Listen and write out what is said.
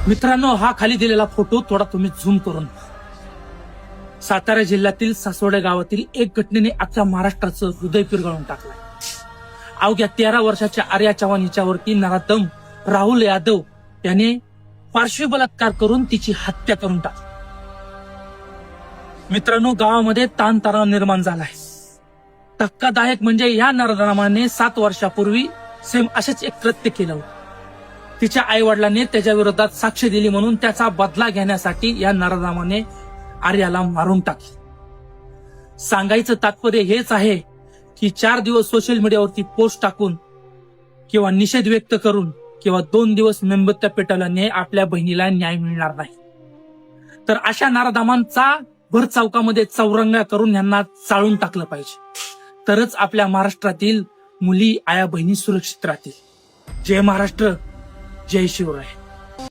मित्रांनो, हा खाली दिलेला फोटो थोडा तुम्ही झूम करून सातारा जिल्ह्यातील सासवडे गावातील एक घटनेने अख्ख्या महाराष्ट्राचं हृदय पिरगळून टाकलंय. अवघ्या 13 वर्षाच्या आर्या चव्हाण हिच्यावरती नराधम राहुल यादव याने पार्श्वी बलात्कार करून तिची हत्या करून टाकली. मित्रांनो, गावामध्ये ताणतणाव निर्माण झालाय. धक्कादायक म्हणजे या नराधमाने 7 वर्षापूर्वी सेम असेच एक कृत्य केलं होतं. तिच्या आई वडिलांनी त्याच्या विरोधात साक्ष दिली म्हणून त्याचा बदला घेण्यासाठी या नराधमाने आर्याला मारून टाकले. सांगायचं तात्पर्य हेच आहे की 4 दिवस सोशल मीडियावरती पोस्ट टाकून किंवा निषेध व्यक्त करून किंवा 2 दिवस मेणबत्त्या पेटवल्याने आपल्या बहिणीला न्याय मिळणार नाही. तर अशा नराधमांचा भर चौकामध्ये चौरंगा करून यांना चाळून टाकलं पाहिजे. तरच आपल्या महाराष्ट्रातील मुली आया बहिणी सुरक्षित राहतील. जय महाराष्ट्र, जय शिवराय.